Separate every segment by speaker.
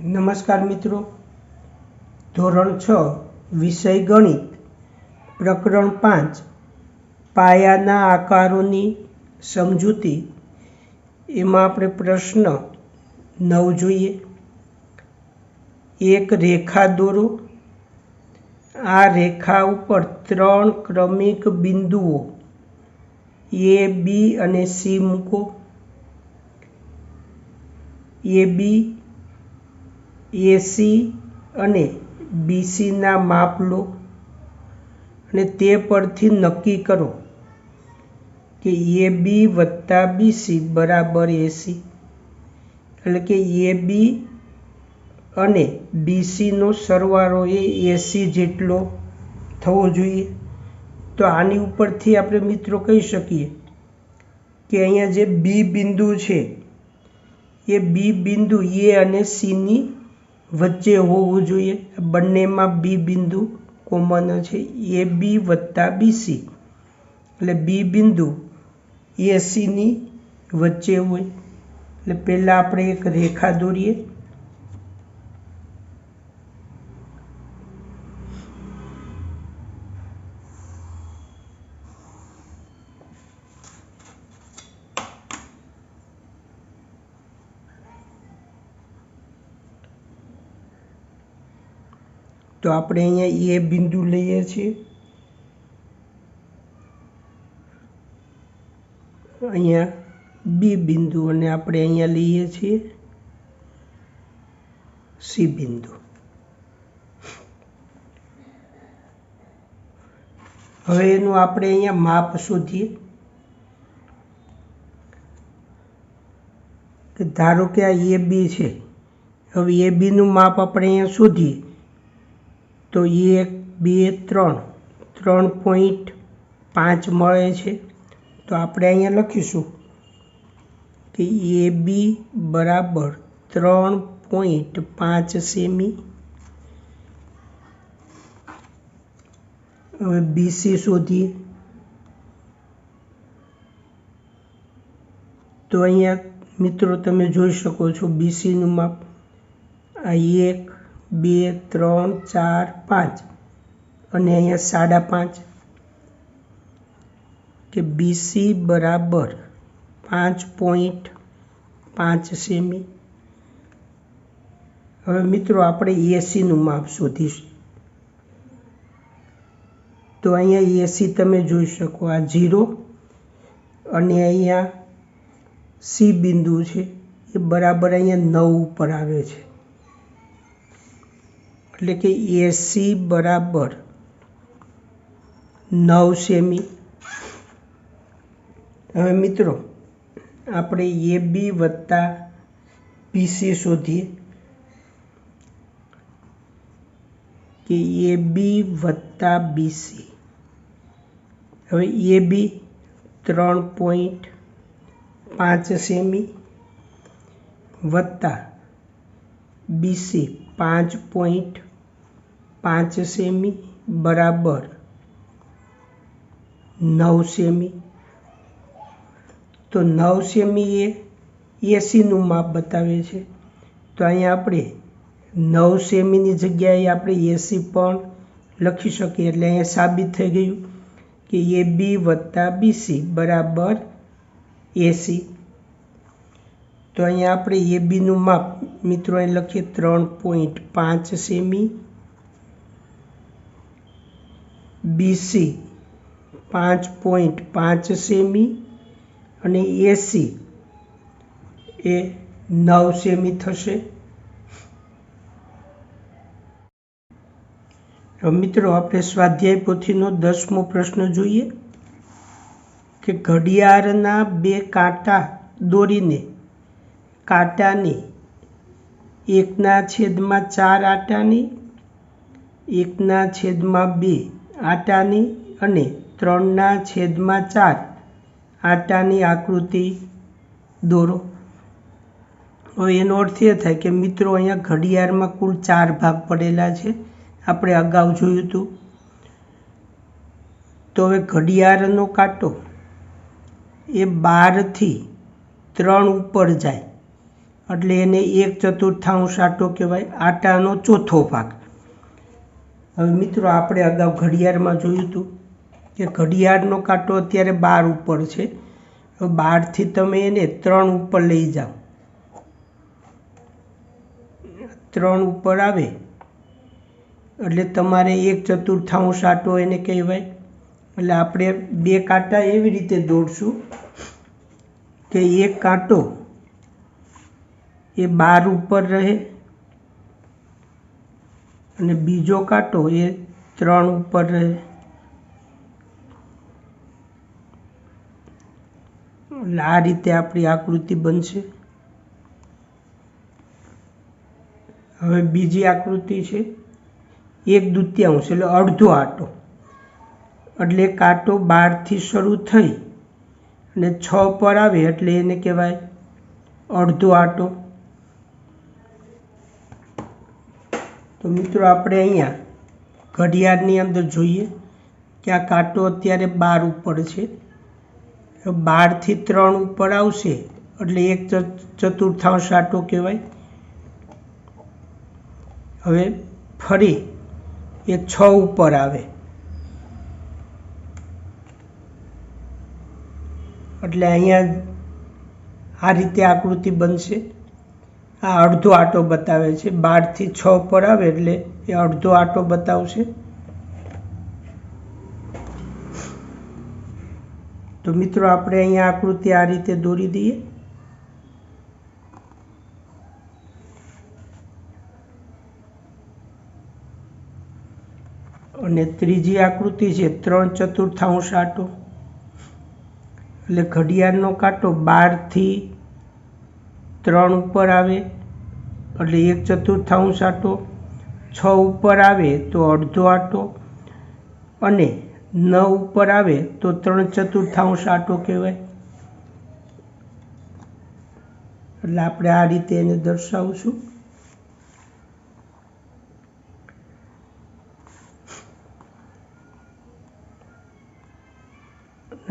Speaker 1: નમસ્કાર મિત્રો, ધોરણ 6 વિષય ગણિત પ્રકરણ 5 પાયાના આકારોની સમજૂતી એમાં આપણે પ્રશ્ન 9 જોઈએ। એક રેખા દોરો। આ રેખા ઉપર 3 ક્રમિક બિંદુઓ A, B અને C મૂકો। AB, AC અને BC ના માપ લો અને તે પરથી નક્કી કરો કે AB વત્તા BC બરાબર AC, એટલે કે AB અને BC નો સરવાળો એ AC જેટલો થવો જોઈએ। તો આની ઉપરથી આપણે મિત્રો કહી શકીએ કે અહીંયા જે B બિંદુ છે એ B બિંદુ A અને C ની વચ્ચે હોવું જોઈએ। બંનેમાં B બિંદુ કોમન છે, AB વત્તા BC, એટલે B બિંદુ AC ની વચ્ચે હોય। એટલે પહેલાં આપણે એક રેખા દોરીએ। તો આપણે અહીંયા A બિંદુ લઈએ છીએ, અહીંયા B બિંદુ અને આપણે અહીંયા લઈએ છીએ C બિંદુ। હવે એનું આપણે અહીંયા માપ શોધીએ કે ધારો કે આ AB છે। હવે AB નું માપ આપણે અહીંયા શોધીએ તો 1, 2, 3, 3.5 મળે છે। તો આપણે અહીંયા લખીશું કે AB બરાબર 3.5 સેમી। હવે BC શોધીએ તો અહીંયા મિત્રો તમે જોઈ શકો છો BC નું માપ આ 1, 2, 3, 4, 5 અને અહીંયા 5.5 કે BC બરાબર 5.5 સેમી। હવે મિત્રો આપણે AC નું માપ શોધીશું તો અહીંયા AC તમે જોઈ શકો આ 0 અને અહીંયા C બિંદુ છે એ બરાબર અહીંયા 9 ઉપર આવે છે, એટલે કે AC બરાબર 9 સેમી। હવે મિત્રો આપણે AB વત્તા BC શોધીએ કે AB વત્તા BC। હવે AB 3.5 સેમી વત્તા BC 5.5 સેમી બરાબર 9 સેમી। તો 9 સેમી એ AC નું માપ બતાવે છે। તો અહીંયા આપણે 9 સેમીની જગ્યાએ આપણે AC પણ લખી શકીએ, એટલે અહીંયા સાબિત થઈ ગયું કે AB વત્તા BC બરાબર AC। તો અહીંયા આપણે AB નું માપ મિત્રો અહીં લખીએ 3.5 સેમી, BC 5.5 સેમી અને AC એ 9 સેમી થશે। મિત્રો આપણે સ્વાધ્યાય પોથીનો 10મો પ્રશ્ન જોઈએ કે ઘડિયાળના 2 કાંટા દોરીને કાંટાની 1/4 આટાની, 1/2 આટાની અને 3/4 આટાની આકૃતિ દોરો। હવે એનો અર્થ એ થાય કે મિત્રો અહીંયા ઘડિયાળમાં કુલ 4 ભાગ પડેલા છે, આપણે અગાઉ જોયું હતું। તો હવે ઘડિયાળનો કાંટો એ 12 થી 3 ઉપર જાય એટલે એને 1/4 આટો કહેવાય, આટાનો ચોથો ભાગ। હવે મિત્રો આપણે અગાઉ ઘડિયાળમાં જોયું હતું કે ઘડિયાળનો કાંટો અત્યારે 12 ઉપર છે, હવે 12થી તમે એને 3 ઉપર લઈ જાઓ, 3 ઉપર આવે એટલે તમારે 1/4 આટો એને કહેવાય। એટલે આપણે બે કાંટા એવી રીતે દોરશું કે એક કાંટો એ 12 ઉપર રહે અને બીજો કાંટો એ 3 ઉપર રહે। એટલે આ રીતે આપણી આકૃતિ બનશે। હવે બીજી આકૃતિ છે 1/2 એટલે અડધો આટો, એટલે કાંટો 12થી શરૂ થઈ અને 6 પર આવે એટલે એને કહેવાય અડધો આટો। તો મિત્રો આપણે અહીંયા ઘડિયાળની અંદર જોઈએ કે આ કાંટો અત્યારે 12 ઉપર છે, 12થી 3 ઉપર આવશે એટલે 1/4 આટો કહેવાય। હવે ફરી એ 6 ઉપર આવે એટલે અહીંયા આ રીતે આકૃતિ બનશે। આ અડધો આટો બતાવે છે, 12થી 6 પર આવે એટલે એ અડધો આટો બતાવશે। તો મિત્રો આપણે અહીંયા આકૃતિ આ રીતે દોરી દઈએ। અને ત્રીજી આકૃતિ છે 3/4 આટો, એટલે ઘડિયાળનો કાંટો 12થી 3 ઉપર આવે એટલે 1/4 આટો, 6 ઉપર આવે તો અડધો આટો અને 9 ઉપર આવે તો 3/4 આટો કહેવાય। એટલે આપણે આ રીતે એને દર્શાવશું।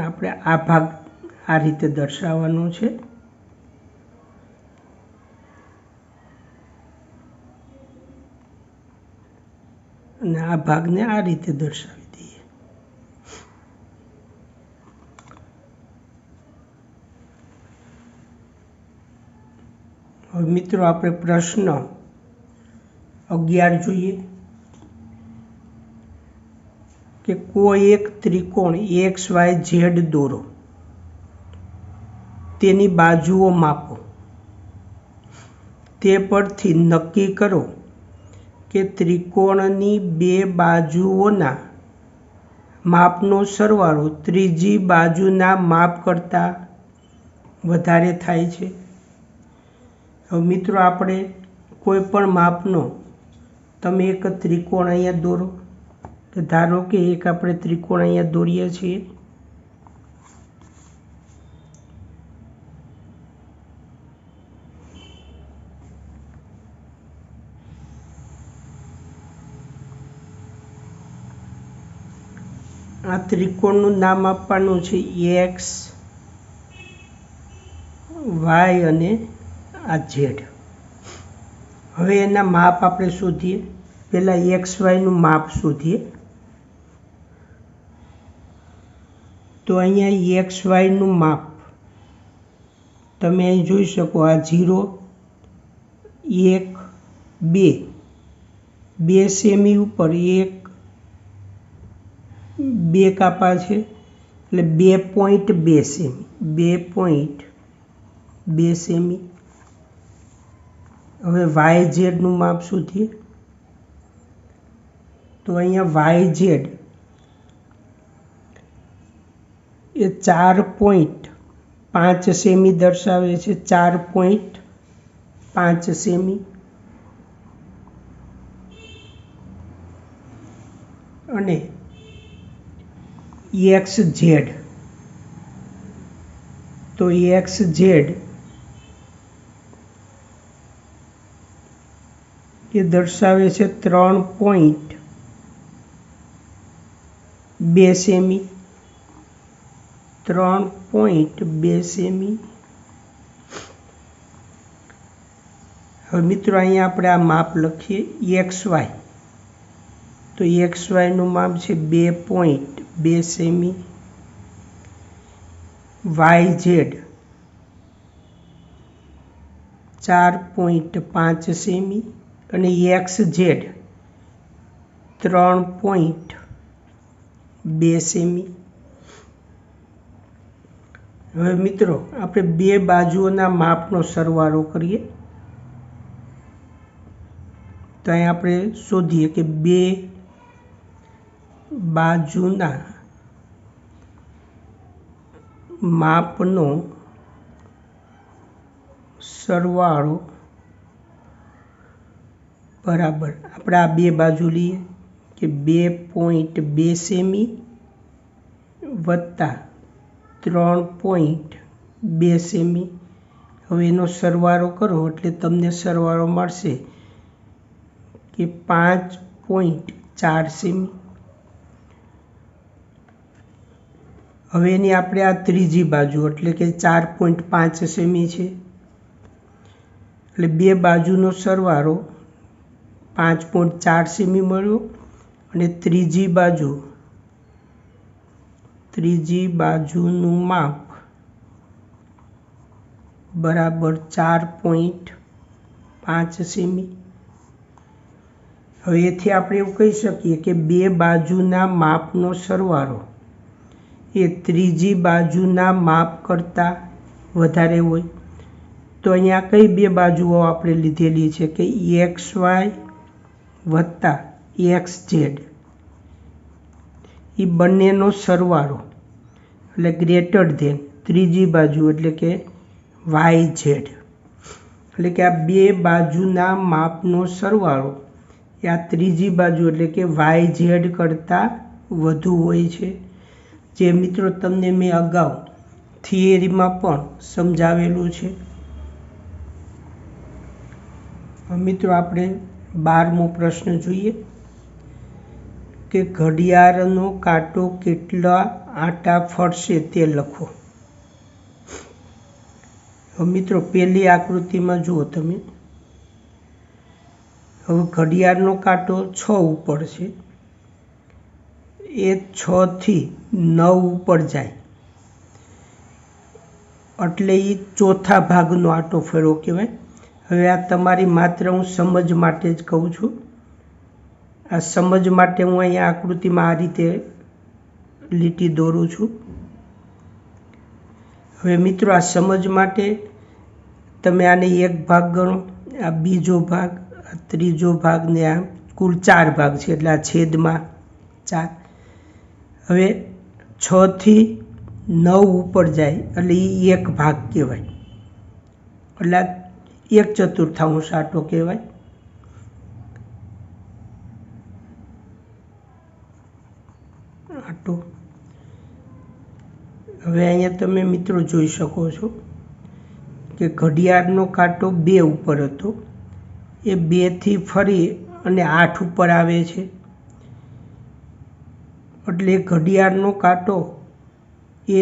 Speaker 1: આપણે આ ભાગ આ રીતે દર્શાવવાનો છે। અને આ ભાગને આ રીતે દર્શાવી દઈએ। હવે મિત્રો આપણે પ્રશ્ન 11 જોઈએ કે કોઈ એક ત્રિકોણ XYZ દોરો, તેની બાજુઓ માપો, તે પરથી નક્કી કરો કે ત્રિકોણની બે બાજુઓના માપનો સરવાળો ત્રીજી બાજુના માપ કરતાં વધારે થાય છે। હવે મિત્રો આપણે કોઈ પણ માપનો તમે એક ત્રિકોણ અહીંયા દોરો, તો ધારો કે એક આપણે ત્રિકોણ અહીંયા દોરીએ છીએ, આ ત્રિકોણનું નામ આપવાનું છે X, Y અને આ Z। હવે એના માપ આપણે શોધીએ। પહેલાં XY નું માપ શોધીએ। તો અહીંયા XY નું માપ તમે અહીં જોઈ શકો, આ 0, 1, 2, 2 સેમી ઉપર 2 કાપા છે એટલે 2.2 સેમી, 2.2 સેમી। હવે YZ નું માપ શોધીએ। તો અહીંયા YZ એ 4.5 સેમી દર્શાવે છે, 4.5 સેમી। અને XZ, તો XZ એ દર્શાવે છે 3.2 સેમી, 3.2 સેમી। હવે મિત્રો અહીંયા આપણે આ માપ લખીએ XY, તો XYનું માપ છે 2.2 સેમી, YZ 4.5 સેમી અને XZ 3.2 સેમી. હવે મિત્રો આપણે બે બાજુઓના માપનો સરવાળો કરીએ. તો અહીં આપણે શોધીએ કે બે બાજુના માપનો સરવાળો બરાબર, આપણે આ બે બાજુ લઈએ કે 2.2 સેમી વત્તા 3.2 સેમી. હવે એનો સરવાળો કરો એટલે તમને સરવાળો મળશે કે 5.4 સેમી. હવે એની આપણે આ ત્રીજી બાજુ એટલે કે 4.5 સેમી છે, એટલે બે બાજુનો સરવાળો 5.4 સેમી મળ્યો અને ત્રીજી બાજુનું માપ બરાબર 4.5 સેમી. હવે એથી આપણે એવું કહી શકીએ કે બે બાજુના માપનો સરવાળો એ ત્રીજી બાજુના માપ કરતાં વધારે હોય. તો અહીંયા કઈ બે બાજુઓ આપણે લીધેલી છે કે XY વત્તા XZ, એ બંનેનો સરવાળો એટલે ગ્રેટર ધેન ત્રીજી બાજુ એટલે કે YZ, એટલે કે આ બે બાજુના માપનો સરવાળો એ આ ત્રીજી બાજુ એટલે કે YZ કરતાં વધુ હોય છે, જે મિત્રો તમને મેં અગાઉ થિયરીમાં પણ સમજાવેલું છે. મિત્રો આપણે 12મો પ્રશ્ન જોઈએ કે ઘડિયાળનો કાંટો કેટલા આંટા ફરશે તે લખો. મિત્રો પહેલી આકૃતિમાં જુઓ તમે, હવે ઘડિયાળનો કાંટો 6 ઉપર છે, એ 6 થી 9 ઉપર જાય એટલે એ ચોથા ભાગનો આંટો ફેરવો કહેવાય. હવે આ તમારી માત્ર હું સમજ માટે જ કહું છું. આ સમજ માટે હું અહીંયા આકૃતિમાં આ રીતે લીટી દોરું છું. હવે મિત્રો આ સમજ માટે તમે આને એક ભાગ ગણો, આ બીજો ભાગ, આ ત્રીજો ભાગ ને આ કુલ 4 ભાગ છે એટલે આ છેદમાં 4. હવે 6 થી 9 ઉપર જાય એટલે એ એક ભાગ કહેવાય, એટલે 1/4 આંટો કહેવાય. આંટો. હવે અહીંયા તમે મિત્રો જોઈ શકો છો કે ઘડિયાળનો કાંટો 2 ઉપર હતો, એ 2 થી ફરી અને 8 ઉપર આવે છે, એટલે ઘડિયાળનો કાંટો એ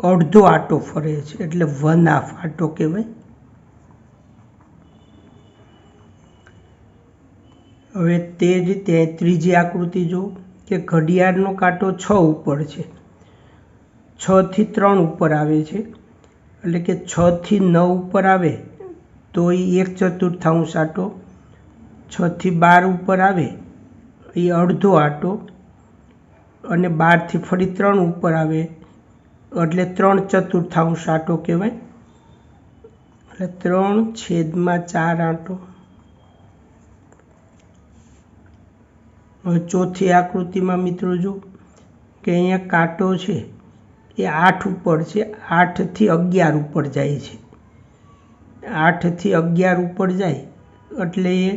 Speaker 1: અડધો આંટો ફરે છે એટલે 1/2 આંટો કહેવાય. હવે તે રીતે ત્રીજી આકૃતિ જો કે ઘડિયાળનો કાંટો 6 ઉપર છે, 6 થી 3 ઉપર આવે છે, એટલે કે 6 થી 9 ઉપર આવે તો એ 1/4 આંટો, 6 થી 12 ઉપર આવે એ અડધો આંટો, અને 12 થી ફરી 3 ઉપર આવે એટલે 3/4 આંટો કહેવાય, એટલે 3/4 આંટો. હવે ચોથી આકૃતિમાં મિત્રો જો કે અહીંયા કાંટો છે એ 8 ઉપર છે, 8 થી 11 ઉપર જાય છે, 8 થી 11 ઉપર જાય એટલે એ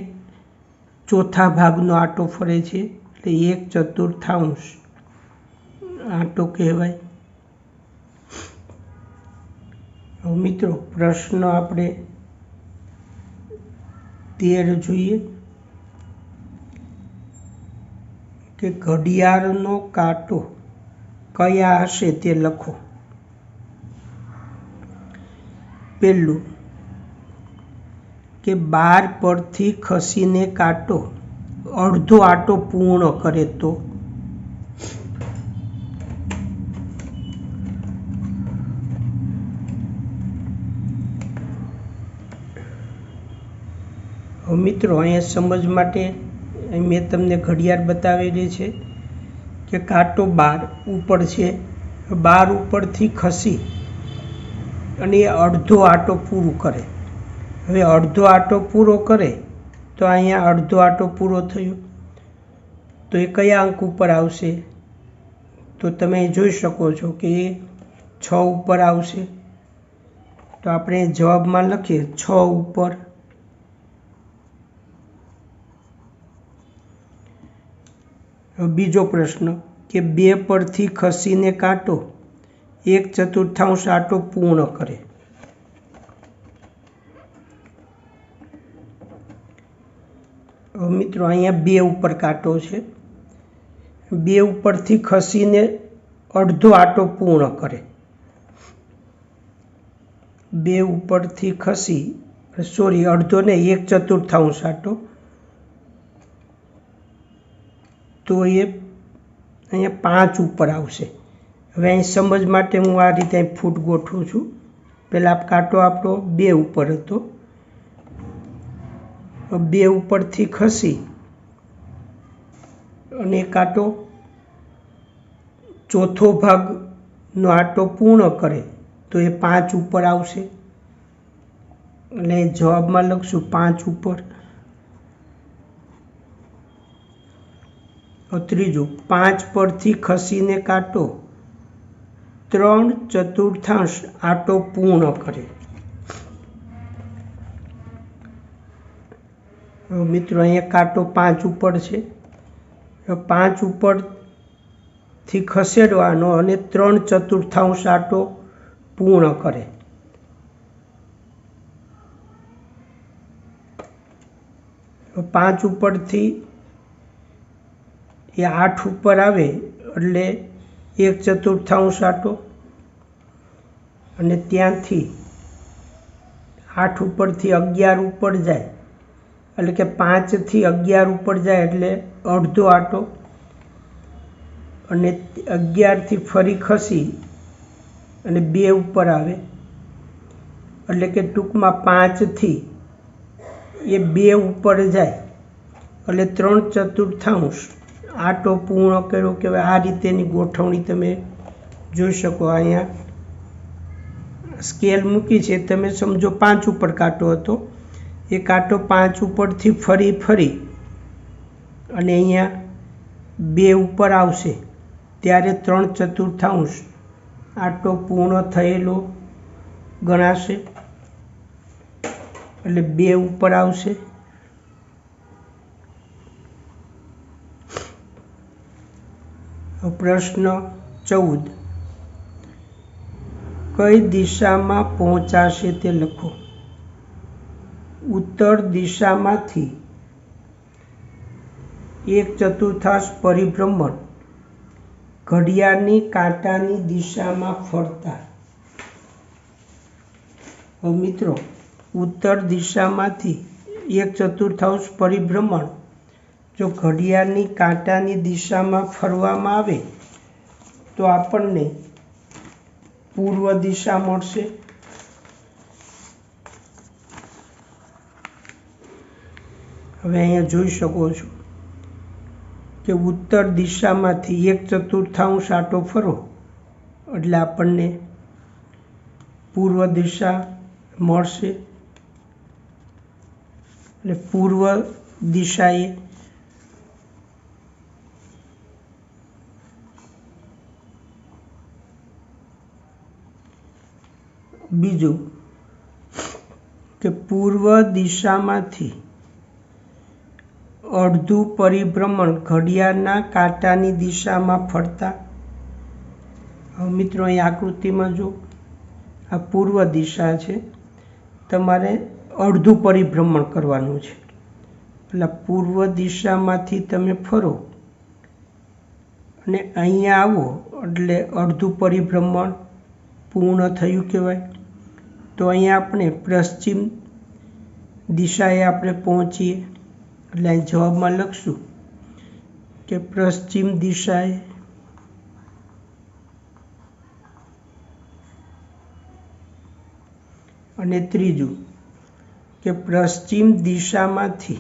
Speaker 1: ચોથા ભાગનો આંટો ફરે છે એટલે 1/4 આંટો કહેવાય. હવે મિત્રો પ્રશ્ન આપણે 13 જોઈએ કે ઘડિયાળનો કાંટો કયા હશે તે લખો. પહેલું કે 12 પરથી ખસીને કાંટો અડધો આંટો પૂર્ણ કરે તો મિત્રો અહીંયા સમજ માટે મેં તમને ઘડિયાળ બતાવેલી છે કે કાંટો 12 ઉપર છે, 12 ઉપરથી ખસી અને એ અડધો આંટો પૂરું કરે. હવે અડધો આંટો પૂરો કરે તો અહીંયા અડધો આંટો પૂરો થયો તો એ કયા અંક ઉપર આવશે? તો તમે જોઈ શકો છો કે એ 6 ઉપર આવશે. તો આપણે જવાબમાં લખીએ 6 ઉપર. બીજો પ્રશ્ન કે 2 પરથી ખસીને કાંટો 1/4 આંટો પૂર્ણ કરે. મિત્રો અહીંયા 2 ઉપર કાંટો છે, 2 ઉપરથી ખસીને અડધો આંટો પૂર્ણ કરે. 2 ઉપરથી ખસી અડધો ને 1/4 આંટો, તો એ અહીંયા 5 ઉપર આવશે. હવે અહીં સમજ માટે હું આ રીતે ફૂટ ગોઠવું છું. પહેલાં કાંટો આપણો 2 ઉપર હતો, 2 ઉપરથી ખસી અને કાંટો ચોથો ભાગનો આંટો પૂર્ણ કરે તો એ 5 ઉપર આવશે. એટલે જવાબમાં લખશું 5 ઉપર. ત્રીજું 5 પરથી ખસીને કાંટો 3/4 આંટો પૂર્ણ કરે. મિત્રો અહીંયા કાંટો 5 ઉપર છે, 5 ઉપરથી ખસેડવાનો અને 3/4 આંટો પૂર્ણ કરે. પાંચ ઉપરથી એ 8 ઉપર આવે એટલે 1/4 આંટો, અને ત્યાંથી 8 ઉપરથી 11 ઉપર જાય એટલે કે 5 થી 11 ઉપર જાય એટલે અડધો આંટો, અને 11 થી ફરી ખસી અને 2 ઉપર આવે એટલે કે ટૂંકમાં 5 થી એ 2 ઉપર જાય એટલે 3/4 આંટો પૂર્ણ કર્યો. કે આ રીતેની ગોઠવણી તમે જોઈ શકો. અહીંયા સ્કેલ મૂકી છે, તમે સમજો 5 ઉપર કાંટો હતો, એ કાંટો 5 ઉપરથી ફરી અને અહીંયા 2 ઉપર આવશે ત્યારે 3/4 આંટો પૂર્ણ થયેલો ગણાશે એટલે 2 ઉપર આવશે. પ્રશ્ન 14 કઈ દિશામાં પહોંચાશે તે લખો. ઉત્તર દિશામાંથી 1/4 પરિભ્રમણ ઘડિયાળની કાંટાની દિશામાં ફરતા. મિત્રો ઉત્તર દિશામાંથી 1/4 પરિભ્રમણ જો ઘડિયાળની કાંટાની દિશામાં ફરવામાં આવે તો આપણને પૂર્વ દિશા મળશે. હવે અહીંયા જોઈ શકો છો કે ઉત્તર દિશામાંથી 1/4 આંટો ફરો એટલે આપણને પૂર્વ દિશા મળશે. એટલે પૂર્વ દિશાએ બીજું કે પૂર્વ દિશામાંથી અડધું પરિભ્રમણ ઘડિયાળના કાંટાની દિશામાં ફરતા. મિત્રો અહીં આકૃતિમાં જો આ પૂર્વ દિશા છે, તમારે અડધું પરિભ્રમણ કરવાનું છે. એટલે પૂર્વ દિશામાંથી તમે ફરો અને અહીંયા આવો એટલે અડધું પરિભ્રમણ પૂર્ણ થયું કહેવાય. તો અહીંયા આપણે પશ્ચિમ દિશાએ આપણે પહોંચીએ એટલે અહીં જવાબમાં લખશું કે પશ્ચિમ દિશાએ અને ત્રીજું કે પશ્ચિમ દિશામાંથી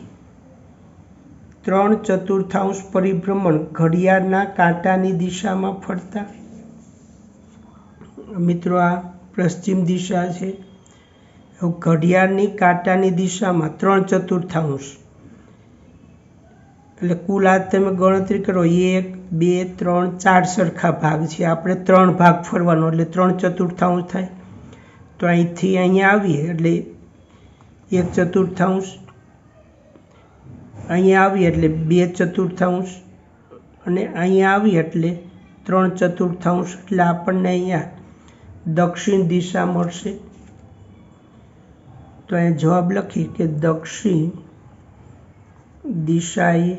Speaker 1: 3/4 પરિભ્રમણ ઘડિયાળના કાંટાની દિશામાં ફરતા। મિત્રો આ પશ્ચિમ દિશા છે, ઘડિયાળની કાંટાની દિશામાં 3/4 એટલે કુલ આ તમે ગણતરી કરો 1 2 3 4 સરખા ભાગ છે, આપણે 3 ભાગ ફરવાનો એટલે 3/4 થાય। તો અહીંથી અહીંયા આવીએ એટલે 1/4, અહીંયા આવીએ એટલે 2/4 અને અહીંયા આવીએ એટલે 3/4 એટલે આપણને અહીંયા દક્ષિણ દિશા મળશે। તો અહીંયા જવાબ લખી કે દક્ષિણ દિશાએ